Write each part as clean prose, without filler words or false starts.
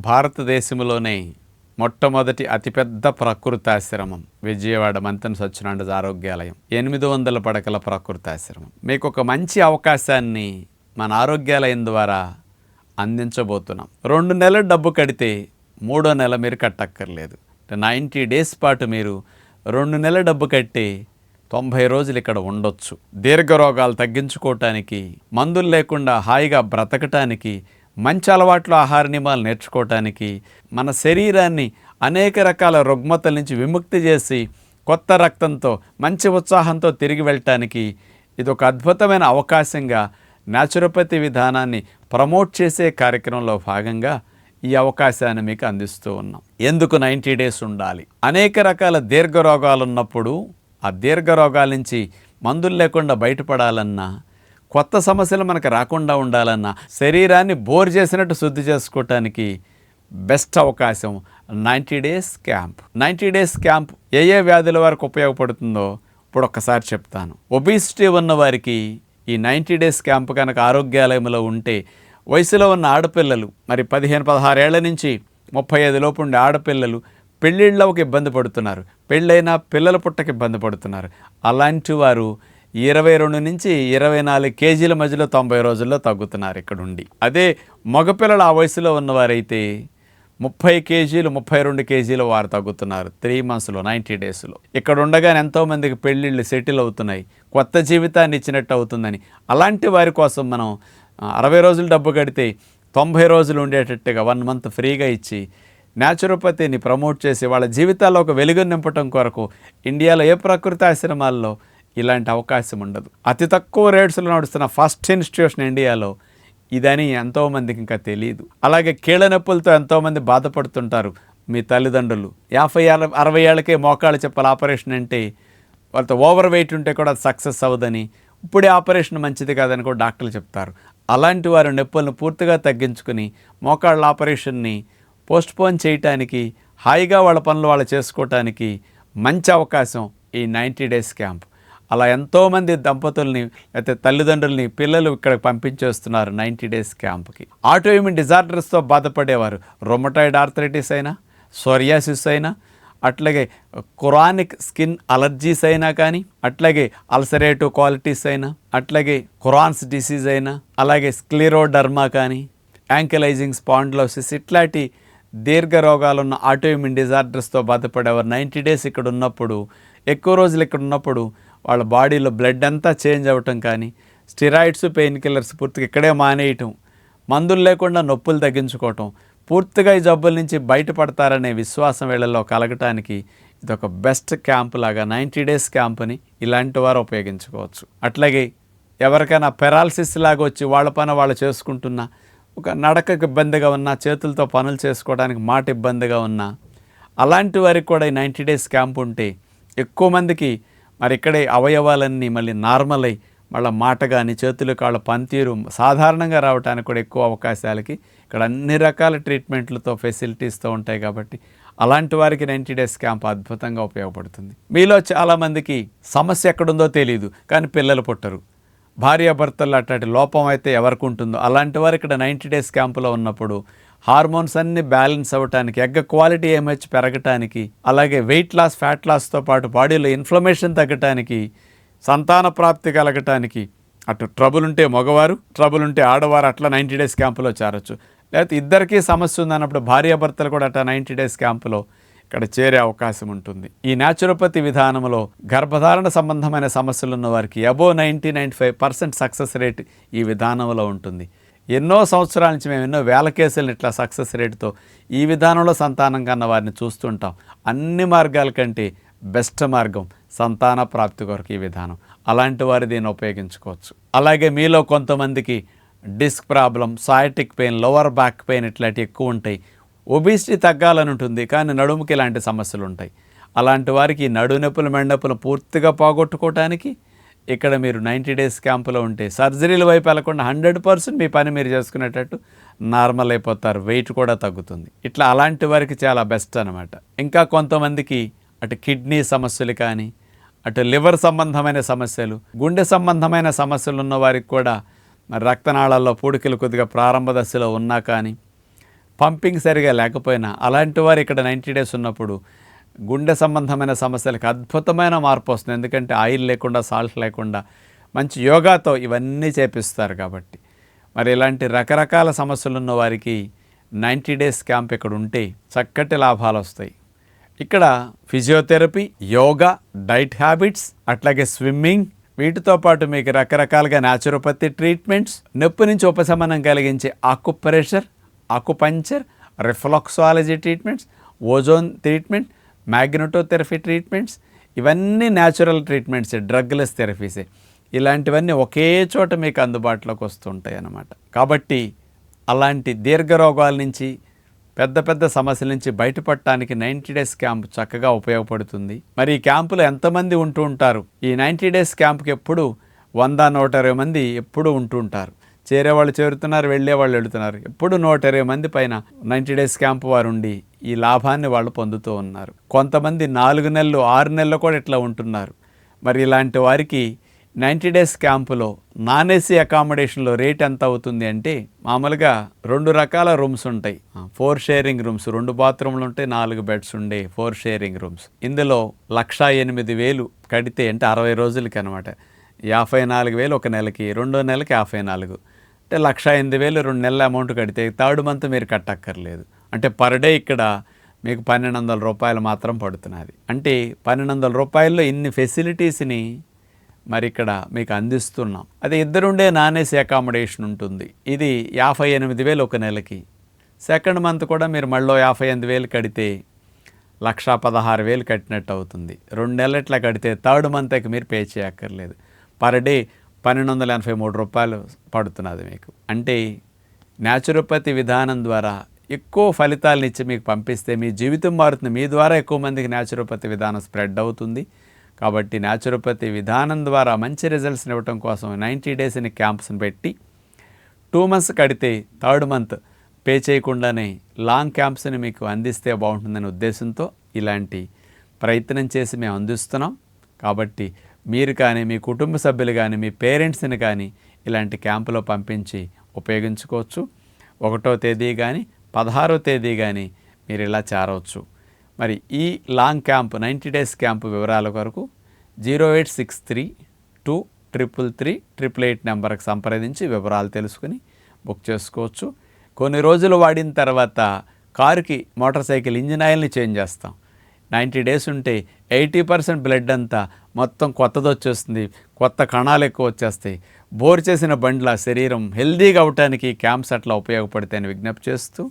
భారతదేశంలోనే మొట్టమొదటి అతిపెద్ద ప్రకృతాశ్రమం విజయవాడ మంతెన సత్యనారాయణ ఆరోగ్యాలయం 800 పడకల ప్రకృతాశ్రమం. మీకు ఒక మంచి అవకాశాన్ని మన ఆరోగ్యాలయం ద్వారా అందించబోతున్నాం. 2 నెలల డబ్బు కడితే 3వ నెల మీరు కట్టక్కర్లేదు. 90 డేస్ పాటు మీరు 2 నెలల డబ్బు కట్టి 90 రోజులు ఇక్కడ ఉండొచ్చు. దీర్ఘ రోగాలు తగ్గించుకోవటానికి, మందులు లేకుండా హాయిగా బ్రతకటానికి, మంచి అలవాట్లు ఆహార నియమాలు నేర్చుకోవటానికి, మన శరీరాన్ని అనేక రకాల రుగ్మతల నుంచి విముక్తి చేసి కొత్త రక్తంతో మంచి ఉత్సాహంతో తిరిగి వెళ్ళటానికి ఇది ఒక అద్భుతమైన అవకాశంగా న్యాచురోపతి విధానాన్ని ప్రమోట్ చేసే కార్యక్రమంలో భాగంగా ఈ అవకాశాన్ని మీకు అందిస్తూ ఉన్నాం. ఎందుకు 90 డేస్ ఉండాలి? అనేక రకాల దీర్ఘ రోగాలు ఉన్నప్పుడు ఆ దీర్ఘ రోగాల నుంచి మందులు లేకుండా బయటపడాలన్నా, కొత్త సమస్యలు మనకు రాకుండా ఉండాలన్నా, శరీరాన్ని బోర్ చేసినట్టు శుద్ధి చేసుకోవటానికి బెస్ట్ అవకాశం 90 డేస్ క్యాంప్. 90 డేస్ క్యాంప్ ఏ వ్యాధుల వరకు ఉపయోగపడుతుందో ఇప్పుడు ఒక్కసారి చెప్తాను. ఒబిసిటీ ఉన్న వారికి ఈ 90 డేస్ క్యాంప్ కనుక ఆరోగ్యాలయంలో ఉంటే, వయసులో ఉన్న ఆడపిల్లలు, మరి 15-16 ఏళ్ల నుంచి 35 లోపు ఉండే ఆడపిల్లలు పెళ్ళిళ్ళకి ఇబ్బంది పడుతున్నారు, పెళ్ళైనా పిల్లల పుట్టకి ఇబ్బంది పడుతున్నారు. అలాంటి వారు 22 నుంచి 24 కేజీల మధ్యలో 90 రోజుల్లో తగ్గుతున్నారు ఇక్కడుండి. అదే మగపిల్లలు ఆ వయసులో ఉన్నవారైతే 30 కేజీలు 32 కేజీలు వారు తగ్గుతున్నారు 3 మంత్స్లో 90 డేస్లో. ఇక్కడ ఉండగానే ఎంతోమందికి పెళ్ళిళ్ళు సెటిల్ అవుతున్నాయి, కొత్త జీవితాన్ని ఇచ్చినట్టు అవుతుందని. అలాంటి వారి కోసం మనం 60 రోజులు డబ్బు కడితే 90 రోజులు ఉండేటట్టుగా 1 మంత్ ఫ్రీగా ఇచ్చి న్యాచురోపతిని ప్రమోట్ చేసి వాళ్ళ జీవితాల్లో ఒక వెలుగును నింపటం కొరకు ఇండియాలో ఏ ప్రకృతి ఆశ్రమాల్లో ఇలాంటి అవకాశం ఉండదు. అతి తక్కువ రేట్స్లో నడుస్తున్న ఫస్ట్ ఇన్స్టిట్యూషన్ ఇండియాలో ఇదని ఎంతోమందికి ఇంకా తెలియదు. అలాగే కీళ్ళ నొప్పులతో ఎంతోమంది బాధపడుతుంటారు. మీ తల్లిదండ్రులు 50-60 ఏళ్ళకే మోకాళ్ళ చెప్పాలి ఆపరేషన్ అంటే, వాళ్ళతో ఓవర్ వెయిట్ ఉంటే కూడా సక్సెస్ అవ్వదని, ఇప్పుడే ఆపరేషన్ మంచిది కాదని కూడా డాక్టర్లు చెప్తారు. అలాంటి వారు నొప్పులను పూర్తిగా తగ్గించుకుని మోకాళ్ళ ఆపరేషన్ని పోస్ట్పోన్ చేయటానికి, హాయిగా వాళ్ళ పనులు వాళ్ళు చేసుకోవటానికి మంచి అవకాశం ఈ 90 డేస్ క్యాంప్. అలా ఎంతోమంది దంపతుల్ని లేకపోతే తల్లిదండ్రుల్ని పిల్లలు ఇక్కడికి పంపించేస్తున్నారు 90 డేస్ క్యాంప్కి. ఆటోఇమ్యూన్ డిజార్డర్స్తో బాధపడేవారు, రొమటాయిడ్ ఆర్థరైటిస్ అయినా, సోరియాసిస్ అయినా, అట్లాగే క్రానిక్ స్కిన్ అలర్జీస్ అయినా కానీ, అట్లాగే అల్సరేటివ్ క్వాలిటీస్ అయినా, అట్లాగే క్రాన్స్ డిసీజ్ అయినా, అలాగే స్క్లిరోడర్మా కానీ, యాంకిలైజింగ్ స్పాండిలోసిస్, ఇట్లాంటి దీర్ఘ రోగాలున్న ఆటోఇమ్యూన్ డిజార్డర్స్తో బాధపడేవారు 90 డేస్ ఇక్కడ ఉన్నప్పుడు, ఎక్కువ రోజులు ఇక్కడ ఉన్నప్పుడు వాళ్ళ బాడీలో బ్లడ్ అంతా చేంజ్ అవ్వటం కానీ, స్టిరాయిడ్స్ పెయిన్ కిల్లర్స్ పూర్తిగా ఇక్కడే మానేయటం, మందులు లేకుండా నొప్పులు తగ్గించుకోవటం, పూర్తిగా ఈ జబ్బుల నుంచి బయటపడతారనే విశ్వాసం వీళ్ళలో కలగటానికి ఇదొక బెస్ట్ క్యాంప్ లాగా 90 డేస్ క్యాంప్ని ఇలాంటి వారు ఉపయోగించుకోవచ్చు. అట్లాగే ఎవరికైనా పెరాలసిస్ లాగా వచ్చి వాళ్ళ పని వాళ్ళు చేసుకుంటున్నా, ఒక నడకకు ఇబ్బందిగా ఉన్నా, చేతులతో పనులు చేసుకోవడానికి మాట ఇబ్బందిగా ఉన్నా, అలాంటి వారికి కూడా ఈ 90 డేస్ క్యాంప్ ఉంటే ఎక్కువ మందికి మరి ఇక్కడే అవయవాలన్నీ మళ్ళీ నార్మల్ అయ్యి మళ్ళీ మాట కానీ చేతులు కాళ్ళ పనితీరు సాధారణంగా రావడానికి కూడా ఎక్కువ అవకాశాలకి ఇక్కడ అన్ని రకాల ట్రీట్మెంట్లతో ఫెసిలిటీస్తో ఉంటాయి. కాబట్టి అలాంటి వారికి 90 డేస్ క్యాంప్ అద్భుతంగా ఉపయోగపడుతుంది. మీలో చాలామందికి సమస్య ఎక్కడుందో తెలియదు, కానీ పిల్లలు పుట్టరు, భార్యాభర్తలు అట్లాంటి లోపం అయితే ఎవరికి ఉంటుందో అలాంటి వారు ఇక్కడ 90 డేస్ క్యాంపులో ఉన్నప్పుడు హార్మోన్స్ అన్నీ బ్యాలెన్స్ అవ్వటానికి, ఎగ్ క్వాలిటీ ఏమొచ్చి పెరగటానికి, అలాగే వెయిట్ లాస్, ఫ్యాట్ లాస్తో పాటు బాడీలో ఇన్ఫ్లమేషన్ తగ్గటానికి, సంతాన ప్రాప్తి కలగటానికి, అటు ట్రబుల్ ఉంటే మగవారు, ట్రబుల్ ఉంటే ఆడవారు అట్లా 90 డేస్ క్యాంపులో చేరొచ్చు. లేకపోతే ఇద్దరికీ సమస్య ఉందన్నప్పుడు భార్యాభర్తలు కూడా అట్లా 90 డేస్ క్యాంపులో ఇక్కడ చేరే అవకాశం ఉంటుంది. ఈ న్యాచురోపతి విధానంలో గర్భధారణ సంబంధమైన సమస్యలు ఉన్న వారికి అబోవ్ 90-95% సక్సెస్ రేట్ ఈ విధానంలో ఉంటుంది. ఎన్నో సంవత్సరాల నుంచి మేము ఎన్నో వేల కేసులను ఇట్లా సక్సెస్ రేటుతో ఈ విధానంలో సంతానం కన్న వారిని చూస్తుంటాం. అన్ని మార్గాల కంటే బెస్ట్ మార్గం సంతాన ప్రాప్తి కొరకు ఈ విధానం. అలాంటి వారు దీన్ని ఉపయోగించుకోవచ్చు. అలాగే మీలో కొంతమందికి disc problem, sciatic pain, lower back pain ఇట్లాంటివి ఎక్కువ ఉంటాయి. ఒబిసిటీ తగ్గాలని ఉంటుంది, కానీ నడుముకి ఇలాంటి సమస్యలు ఉంటాయి. అలాంటి వారికి నడు నొప్పులు, మెండప్పులు పూర్తిగా పోగొట్టుకోవటానికి ఇక్కడ మీరు 90 డేస్ క్యాంపులో ఉంటే సర్జరీల వైపు వెళ్లకుండా 100% మీ పని మీరు చేసుకునేటట్టు నార్మల్ అయిపోతారు, వెయిట్ కూడా తగ్గుతుంది. ఇట్లా అలాంటి వారికి చాలా బెస్ట్ అనమాట. ఇంకా కొంతమందికి అటు కిడ్నీ సమస్యలు కానీ, అటు లివర్ సంబంధమైన సమస్యలు, గుండె సంబంధమైన సమస్యలు ఉన్న వారికి కూడా మరి రక్తనాళాల్లో పూడికలు కొద్దిగా ప్రారంభ దశలో ఉన్నా కానీ, పంపింగ్ సరిగా లేకపోయినా అలాంటి వారు ఇక్కడ 90 డేస్ ఉన్నప్పుడు గుండె సంబంధమైన సమస్యలకు అద్భుతమైన మార్పు వస్తుంది. ఎందుకంటే ఆయిల్ లేకుండా, సాల్ట్ లేకుండా మంచి యోగాతో ఇవన్నీ చేపిస్తారు కాబట్టి. మరి ఇలాంటి రకరకాల సమస్యలు ఉన్న వారికి 90 డేస్ క్యాంప్ ఇక్కడ ఉంటే చక్కటి లాభాలు వస్తాయి. ఇక్కడ ఫిజియోథెరపీ, యోగా, డైట్ హ్యాబిట్స్, అట్లాగే స్విమ్మింగ్, వీటితో పాటు మీకు రకరకాలుగా న్యాచురోపతి ట్రీట్మెంట్స్, నొప్పి నుంచి ఉపశమనం కలిగించే acupressure, acupuncture, reflexology treatments, ozone treatment, magnetotherapy treatments, ఇవన్నీ న్యాచురల్ ట్రీట్మెంట్సే, డ్రగ్లెస్ థెరపీసే. ఇలాంటివన్నీ ఒకే చోట మీకు అందుబాటులోకి వస్తుంటాయి అన్నమాట. కాబట్టి అలాంటి దీర్ఘ రోగాల నుంచి, పెద్ద పెద్ద సమస్యల నుంచి బయటపడటానికి 90 డేస్ క్యాంప్ చక్కగా ఉపయోగపడుతుంది. మరి ఈ క్యాంపులో ఎంతమంది ఉంటూ ఉంటారు? ఈ 90 డేస్ క్యాంప్కి ఎప్పుడు 100-120 మంది ఎప్పుడు ఉంటూ ఉంటారు. చేరేవాళ్ళు చేరుతున్నారు, వెళ్ళేవాళ్ళు వెళుతున్నారు. ఎప్పుడు 120 మంది పైన 90 డేస్ క్యాంప్ వారు ఉండి ఈ లాభాన్ని వాళ్ళు పొందుతూ ఉన్నారు. కొంతమంది 4 నెలలు, 6 నెలలు కూడా ఇట్లా ఉంటున్నారు. మరి ఇలాంటి వారికి 90 డేస్ క్యాంపులో నాన్ ఏసీ అకామిడేషన్లో రేట్ ఎంత అవుతుంది అంటే, మామూలుగా 2 రకాల రూమ్స్ ఉంటాయి. 4 షేరింగ్ రూమ్స్, 2 బాత్రూమ్లు ఉంటాయి, 4 బెడ్స్ ఉండే 4 షేరింగ్ రూమ్స్. ఇందులో 1,08,000 కడితే, అంటే 60 రోజులకి అనమాట, 54,000 ఒక నెలకి, 2వ నెలకి 54, అంటే 1,08,000 2 నెలల అమౌంట్ కడితే 3rd మంత్ మీరు కట్టక్కర్లేదు. అంటే పర్ డే ఇక్కడ మీకు 1,200 రూపాయలు మాత్రం పడుతున్నది. అంటే 1,200 రూపాయల్లో ఇన్ని ఫెసిలిటీస్ని మరి ఇక్కడ మీకు అందిస్తున్నాం. అదే ఇద్దరుండే నాన్ ఏసీ అకామిడేషన్ ఉంటుంది. ఇది 58,000 ఒక నెలకి. 2nd మంత్ కూడా మీరు మళ్ళీ 58,000 కడితే 1,16,000 కట్టినట్టు అవుతుంది. 2 నెలలు ఇట్లా కడితే 3rd మంత్కి మీరు పే చేయక్కర్లేదు. పర్ డే 1,283 రూపాయలు పడుతున్నది మీకు. అంటే న్యాచురోపతి విధానం ద్వారా ఎక్కువ ఫలితాలను ఇచ్చి మీకు పంపిస్తే మీ జీవితం మారుతుంది. మీ ద్వారా ఎక్కువ మందికి న్యాచురోపతి విధానం స్ప్రెడ్ అవుతుంది. కాబట్టి న్యాచురోపతి విధానం ద్వారా మంచి రిజల్ట్స్ని ఇవ్వటం కోసం 90 డేస్ని క్యాంప్స్ని పెట్టి 2 మంత్స్ కడితే 3rd మంత్ పే చేయకుండానే లాంగ్ క్యాంప్స్ని మీకు అందిస్తే బాగుంటుందనే ఉద్దేశంతో ఇలాంటి ప్రయత్నం చేసి మేము అందిస్తున్నాం. కాబట్టి మీరు కానీ, మీ కుటుంబ సభ్యులు కానీ, మీ పేరెంట్స్ని కానీ ఇలాంటి క్యాంపులో పంపించి ఉపయోగించుకోవచ్చు. 1వ తేదీ కానీ, 16వ తేదీ కానీ మీరు ఇలా చేరవచ్చు. మరి ఈ లాంగ్ క్యాంప్ 90 డేస్ క్యాంపు వివరాల కొరకు 0863233888 నెంబర్కి సంప్రదించి వివరాలు తెలుసుకుని బుక్ చేసుకోవచ్చు. కొన్ని రోజులు వాడిన తర్వాత కారుకి, మోటార్ సైకిల్ ఇంజిన్ ఆయిల్ని చేంజ్ చేస్తాం. 90 డేస్ ఉంటే 80% బ్లడ్ అంతా మొత్తం కొత్తది వచ్చేస్తుంది, కొత్త కణాలు ఎక్కువ వచ్చేస్తాయి. బోర్ చేసిన బండ్ల శరీరం హెల్దీగా అవటానికి క్యాంప్స్ అట్లా ఉపయోగపడతాయని విజ్ఞప్తి చేస్తూ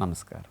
నమస్కారం.